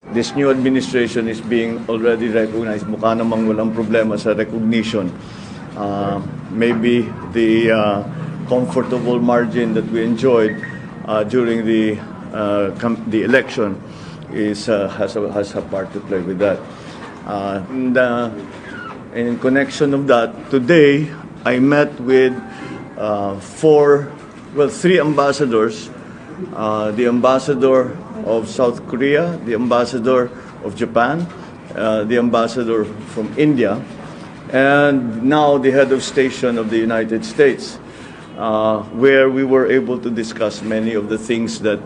This new administration is being already recognized. Mukha namang walang problema sa recognition. Maybe the comfortable margin that we enjoyed during the election has a part to play with that. In connection of that, today I met with three ambassadors. The ambassador of South Korea, the ambassador of Japan, the ambassador from India, and now the head of station of the United States, where we were able to discuss many of the things that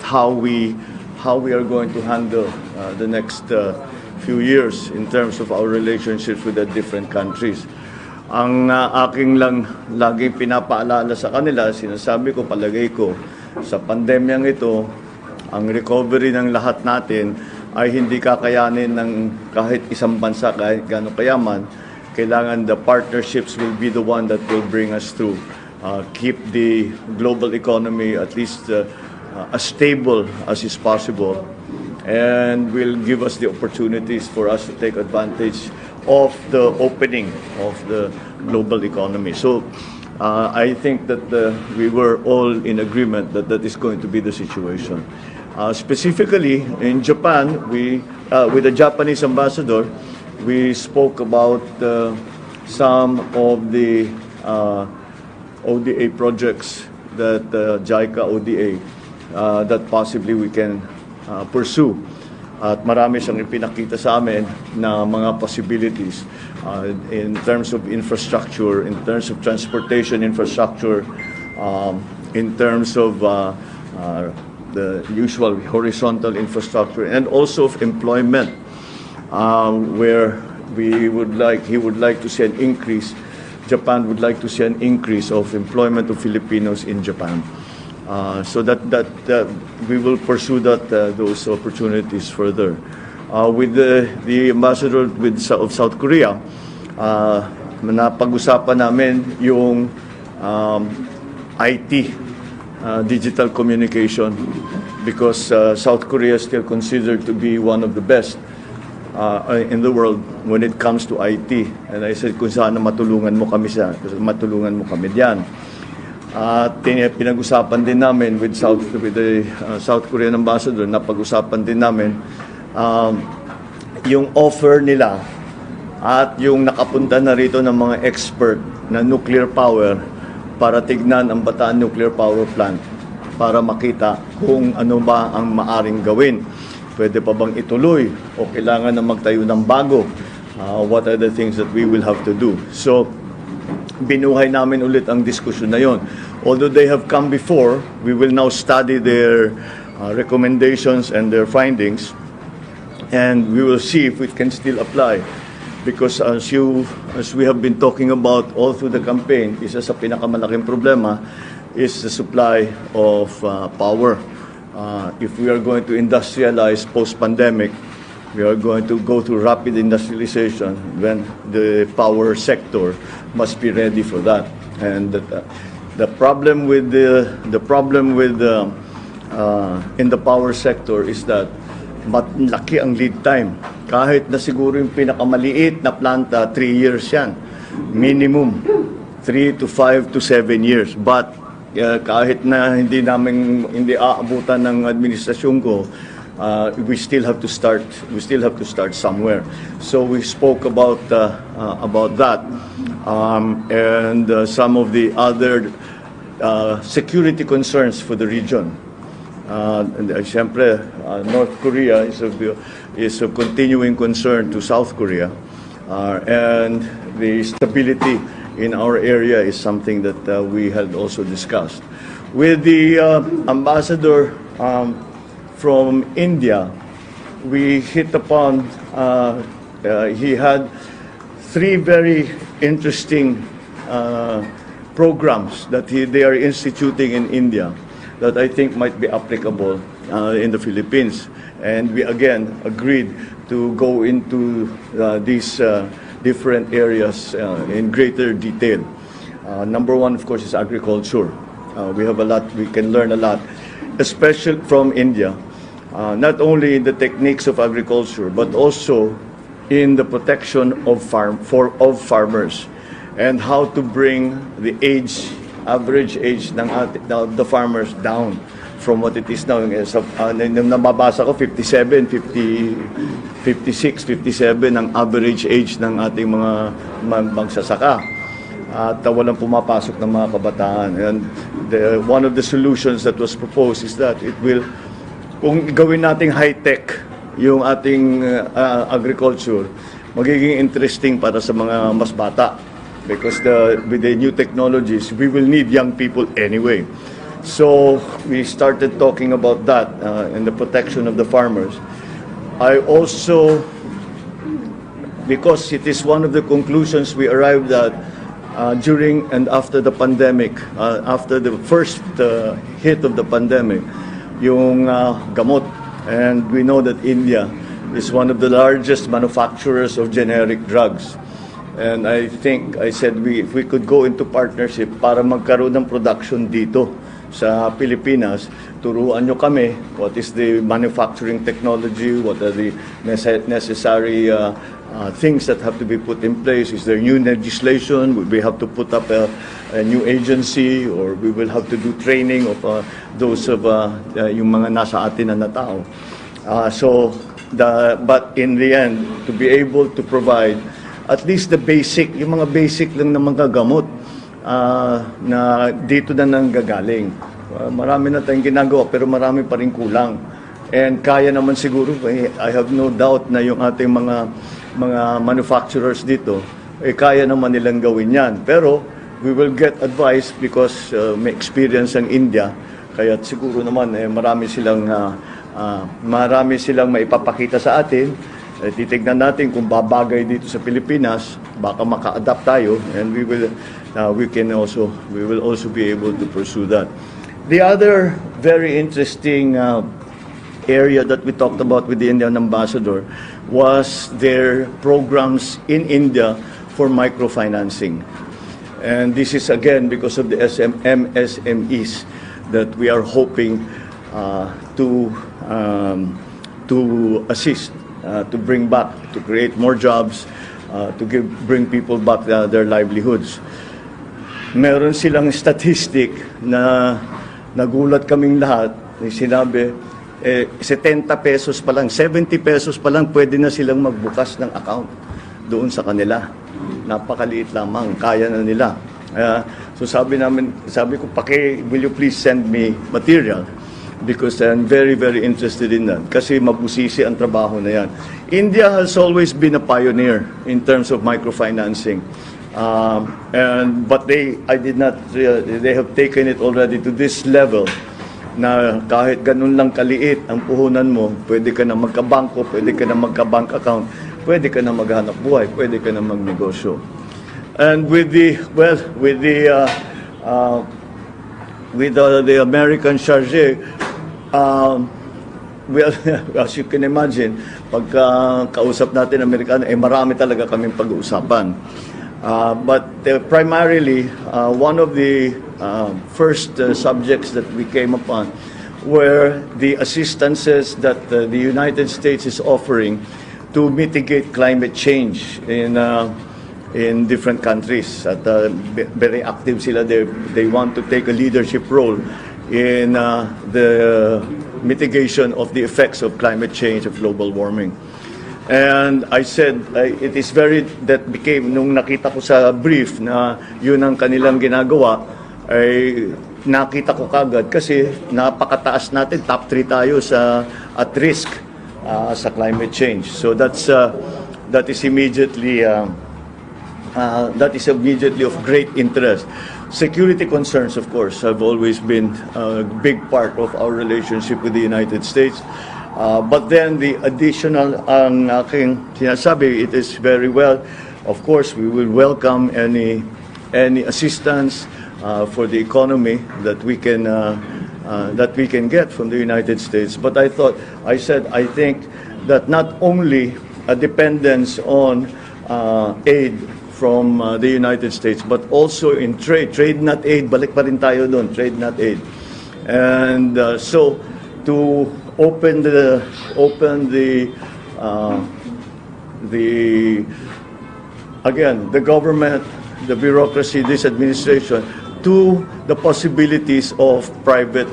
how we are going to handle the next few years in terms of our relationships with the different countries. Ang aking lang laging pinapaalala sa kanila, sinasabi ko, palagay ko, sa pandemyang ito, ang recovery ng lahat natin ay hindi kakayanin ng kahit isang bansa, kahit gaano kayaman. Kailangan the partnerships will be the one that will bring us through. Keep the global economy at least as stable as is possible, and will give us the opportunities for us to take advantage of the opening of the global economy. So I think that we were all in agreement that that is going to be the situation. Specifically in Japan, with the Japanese ambassador, we spoke about some of the ODA projects that JICA ODA that possibly we can pursue. At marami siyang ipinakita sa amin na mga possibilities in terms of infrastructure, in terms of transportation infrastructure, in terms of the usual horizontal infrastructure, and also of employment, where he would like to see an increase. Japan would like to see an increase of employment of Filipinos in Japan. So that we will pursue those opportunities further. With the ambassador of South Korea, napag-usapan namin yung IT, digital communication, because South Korea is still considered to be one of the best in the world when it comes to IT. And I said, kung sana matulungan mo kami diyan. At pinag-usapan din namin with the South Korean ambassador, napag-usapan din namin yung offer nila at yung nakapunta na rito ng mga expert na nuclear power para tignan ang Bataan Nuclear Power Plant para makita kung ano ba ang maaring gawin. Pwede pa bang ituloy o kailangan na magtayo ng bago? What are the things that we will have to do? So, binuhay namin ulit ang diskusyon na yon. Although they have come before, we will now study their recommendations and their findings, and we will see if it can still apply. Because as we have been talking about all through the campaign, isa sa pinakamalaking problema is the supply of power. If we are going to industrialize post-pandemic, we are going to go through rapid industrialization when the power sector must be ready for that. And the problem with in the power sector is that malaki ang lead time. Kahit na siguro yung pinakamaliit na planta, 3 years yan. Minimum 3 to 5 to 7 years. But kahit na hindi aabutan ng administrasyon ko, we still have to start somewhere. So we spoke about that, and some of the other security concerns for the region. Siyempre, North Korea is a continuing concern to South Korea, and the stability in our area is something that we had also discussed. With the ambassador from India, we hit upon, he had 3 very interesting programs that they are instituting in India that I think might be applicable in the Philippines. And we again agreed to go into these different areas in greater detail. Number 1, of course, is agriculture. We have a lot, we can learn a lot, especially from India. not only in the techniques of agriculture, but also in the protection of farmers, and how to bring the average age of the farmers down from what it is now. Nung nababasa ko, 57, 50, 56, 57 ang average age ng ating mga magsasaka. At walang pumapasok ng mga kabataan. And one of the solutions that was proposed is that it will, kung gawin nating high-tech yung ating agriculture, magiging interesting para sa mga mas bata. Because with the new technologies, we will need young people anyway. So we started talking about that and the protection of the farmers. I also, because it is one of the conclusions we arrived at during and after the pandemic, after the first hit of the pandemic, yung gamot. And we know that India is one of the largest manufacturers of generic drugs. And I think, I said, if we could go into partnership para magkaroon ng production dito sa Pilipinas, turuan nyo kami what is the manufacturing technology, what are the necessary things that have to be put in place. Is there new legislation? Will we have to put up a new agency, or we will have to do training of those of yung mga nasa atin na tao? But in the end, to be able to provide at least the basic, yung mga basic lang na mga gamot na dito na nanggagaling. Marami na tayong ginagawa pero marami pa rin kulang. And kaya naman siguro, I have no doubt na yung ating mga manufacturers dito, kaya naman nilang gawin yan. Pero we will get advice because may experience ang India. Kaya siguro naman marami silang maipapakita sa atin. Titignan natin kung babagay dito sa Pilipinas, baka maka-adapt tayo, and we will also be able to pursue that. The other very interesting area that we talked about with the Indian ambassador was their programs in India for microfinancing. And this is again because of the MSMEs that we are hoping to assist. To bring back, to create more jobs, bring people back their livelihoods. Meron silang statistic na nagulat kaming lahat. Sinabi, 70 pesos pa lang, 70 pesos pa lang pwede na silang magbukas ng account doon sa kanila. Napakaliit lamang, kaya na nila. So sabi ko, will you please send me material? Because I'm very, very interested in that. Kasi mabusisi ang trabaho na yan. India has always been a pioneer in terms of microfinancing. But they have taken it already to this level na kahit ganun lang kaliit ang puhunan mo, pwede ka na magkabangko, pwede ka na magka-bank account, pwede ka na maghanap buhay, pwede ka na magnegosyo. And with the American charge, well, as you can imagine, pagka kausap natin Amerikano, marami talaga kaming pag-uusapan. But primarily, one of the first subjects that we came upon were the assistances that the United States is offering to mitigate climate change in different countries. At very active sila. They want to take a leadership role in the mitigation of the effects of climate change, of global warming. And I said, nung nakita ko sa brief na yun ang kanilang ginagawa, ay nakita ko kagad kasi napakataas natin, top 3 tayo at risk sa climate change. So that is immediately of great interest. Security concerns, of course, have always been a big part of our relationship with the United States. But then the additional, ang aking sinasabi, it is very well. Of course, we will welcome any assistance for the economy that we can get from the United States. But I think that not only a dependence on aid from the United States, but also in trade not aid, balik pa rin tayo doon, trade not aid. And so to open the again, the government, the bureaucracy, this administration, to the possibilities of private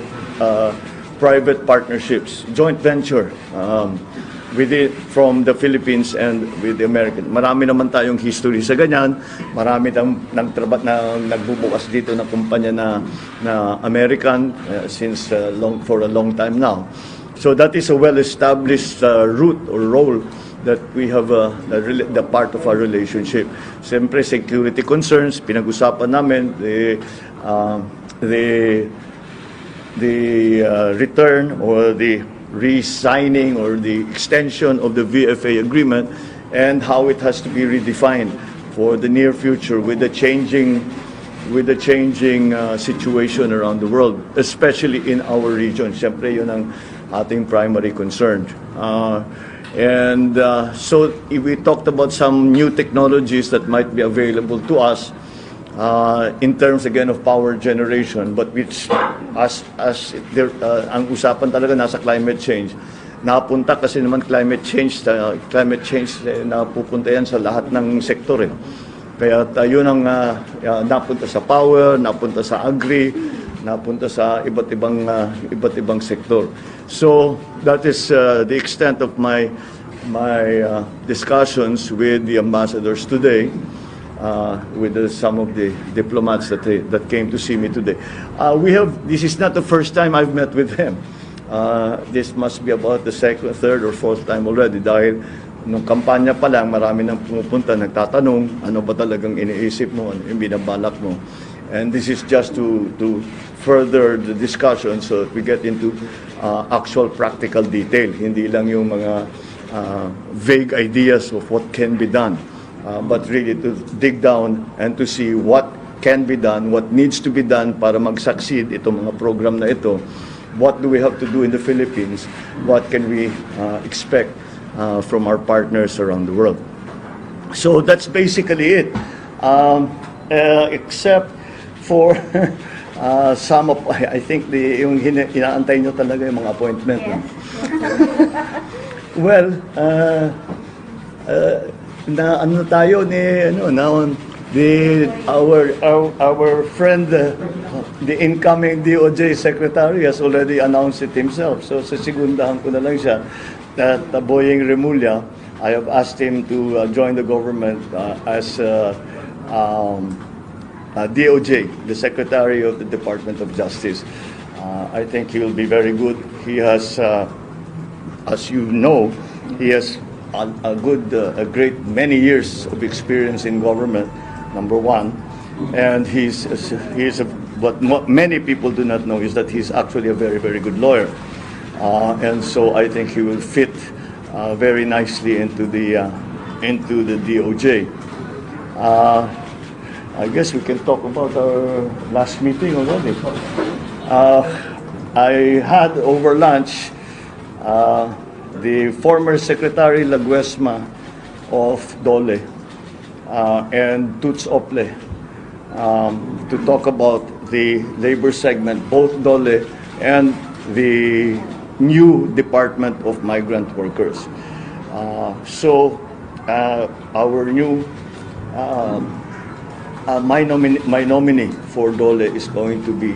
partnerships, joint venture from the Philippines and with the American. Marami naman tayong history sa ganyan. Marami nagbubukas dito ng kumpanya na American for a long time now. So that is a well-established route or role that we have the part of our relationship. Siyempre, security concerns, pinag-usapan namin, the return or the re-signing or the extension of the VFA agreement and how it has to be redefined for the near future with the changing situation around the world, especially in our region. Siyempre, yun ang ating primary concern. So we talked about some new technologies that might be available to us in terms again of power generation, but which ang usapan talaga nasa climate change. Napunta kasi naman climate change napupunta yan sa lahat ng sektor eh. Kaya yun ang napunta sa power, napunta sa agri, napunta sa iba't ibang sektor. So that is the extent of my discussions with the ambassadors today, with some of the diplomats that came to see me today. This is not the first time I've met with them. This must be about the second, third, or fourth time already dahil nung kampanya pa lang, marami nang pumupunta, nagtatanong, ano ba talagang iniisip mo, ano yung binabalak mo. And this is just to further the discussion so that we get into actual practical detail. Hindi lang yung mga vague ideas of what can be done, but really to dig down and to see what can be done, what needs to be done para mag-succeed itong mga program na ito. What do we have to do in the Philippines? What can we expect from our partners around the world? So that's basically it. Except for some of, I think yung inaantay nyo talaga yung mga appointment. Yes. Well, na ano tayo ni our friend, the incoming DOJ secretary has already announced it himself. So sa segundahan ko na lang siya that Boying Remulla, I have asked him to join the government as DOJ, the Secretary of the Department of Justice. I think he will be very good. He has, as you know, he has a great many years of experience in government, number one. And what many people do not know is that he's actually a very, very good lawyer. And so I think he will fit very nicely into the DOJ. I guess we can talk about our last meeting already. I had over lunch the former Secretary Laguesma of Dole and Toots Ople to talk about the labor segment, both Dole and the new Department of Migrant Workers. So our new my nominee for Dole is going to be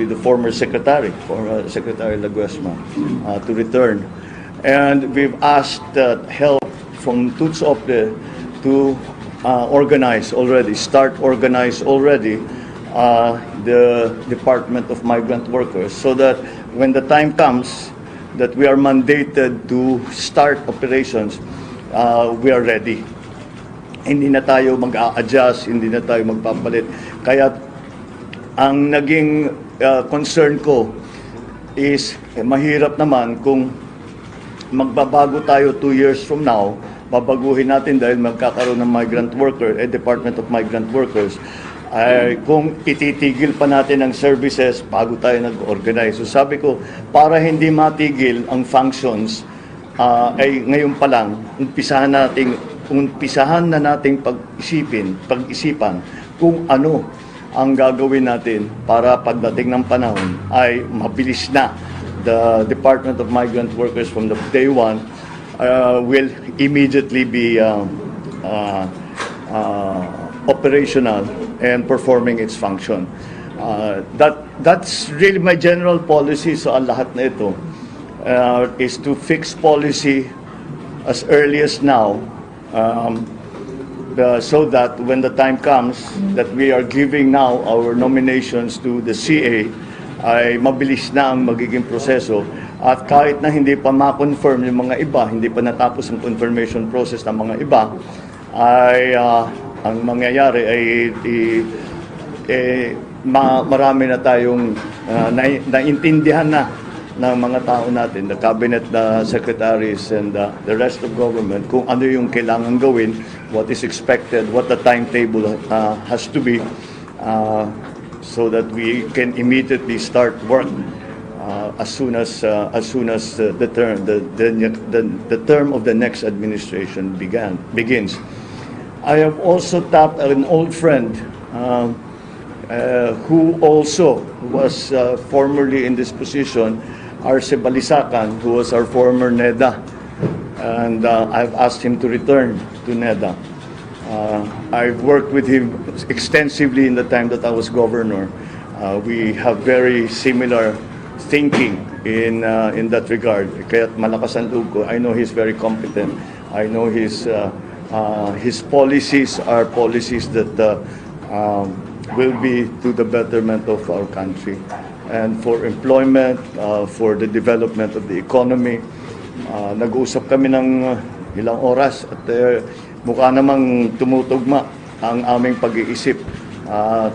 the former Secretary Laguesma to return, and we've asked help from Toots Ople to organize already the Department of Migrant Workers, so that when the time comes that we are mandated to start operations, we are ready. Hindi na tayo mag-a-adjust, hindi na tayo magpapalit. Kaya ang naging concern ko is mahirap naman kung magbabago tayo 2 years from now, babaguhin natin dahil magkakaroon ng Department of Migrant Workers. Kung ititigil pa natin ang services bago tayo nag-organize. So sabi ko, para hindi matigil ang functions, ay ngayon pa lang, umpisahan na nating pag-isipan kung ano ang gagawin natin para pagdating ng panahon ay mabilis na. The Department of Migrant Workers from the day one will immediately be operational and performing its function. That's really my general policy sa lahat na ito, is to fix policy as early as now, so that when the time comes that we are giving now our nominations to the CA, ay mabilis na ang magiging proseso. At kahit na hindi pa ma-confirm yung mga iba, hindi pa natapos ang confirmation process ng mga iba, ay ang mangyayari ay marami na tayong naintindihan na ng mga tao natin, the cabinet secretaries and the rest of government, kung ano yung kailangan gawin, what is expected, what the timetable has to be, so that we can immediately start work as soon as the term of the next administration begins. I have also tapped an old friend who also was formerly in this position, Arce Balisacan, who was our former NEDA, and I've asked him to return to NEDA. I've worked with him extensively in the time that I was governor. We have very similar thinking in that regard. Kaya't malakas ang loob ko. I know he's very competent. I know his policies are policies that will be to the betterment of our country and for employment, for the development of the economy. Nag-uusap kami ng ilang oras at mukha namang tumutugma ang aming pag-iisip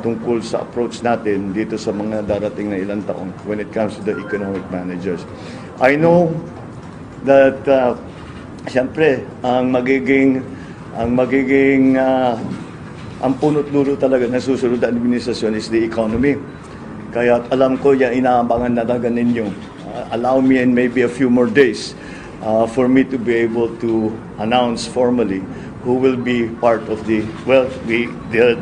tungkol sa approach natin dito sa mga darating na ilang taon when it comes to the economic managers. I know that siyempre ang punot dulo talaga na susunod na administrasyon is the economy. Kaya alam ko yan, inaabangan na talaga ninyo. Allow me and maybe a few more days for me to be able to announce formally who will be part of the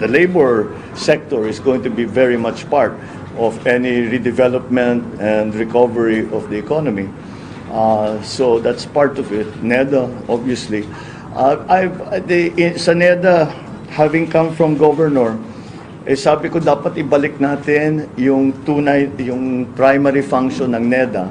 labor sector is going to be very much part of any redevelopment and recovery of the economy. So that's part of it. NEDA, obviously. Sa NEDA, having come from governor, sabi ko dapat ibalik natin yung primary function ng NEDA.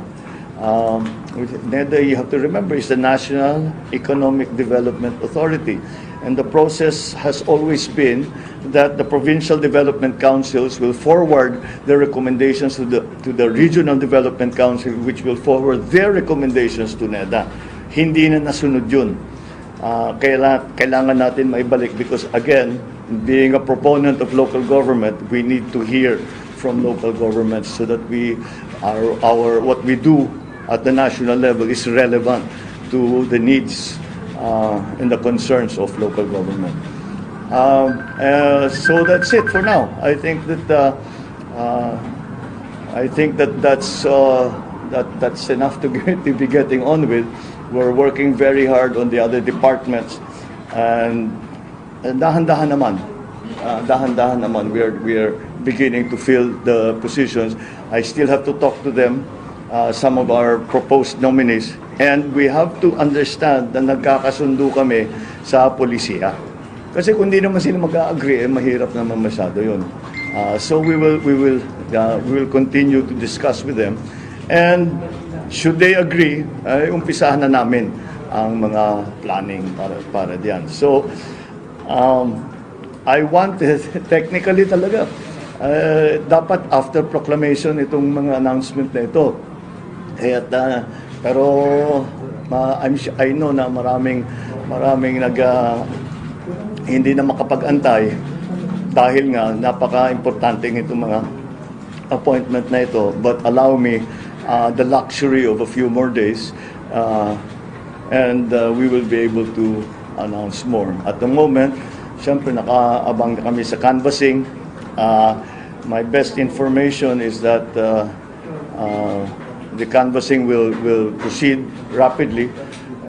NEDA, you have to remember, is the National Economic Development Authority. And the process has always been that the provincial development councils will forward their recommendations to the regional development council, which will forward their recommendations to NEDA. Hindi na nasunod yun. Kailangan natin maibalik because, again, being a proponent of local government, we need to hear from local governments so that what we do at the national level is relevant to the needs and the concerns of local government. So that's it for now. I think that's enough to be getting on with. We're working very hard on the other departments, and dahan-dahan naman. We are beginning to fill the positions. I still have to talk to them. Some of our proposed nominees, and we have to understand na nagkakasundo kami sa polisiya. Kasi kung di naman sila mag-agree, mahirap naman masyado yun. So we will continue to discuss with them, and should they agree, umpisahan na namin ang mga planning para diyan. So I want technically talaga dapat after proclamation itong mga announcement na ito. Pero I know na maraming hindi na makapag-antay dahil nga napaka-importante itong mga appointment na ito. But allow me the luxury of a few more days and we will be able to announce more. At the moment, siyempre nakaabang na kami sa canvassing. My best information is that the canvassing will proceed rapidly.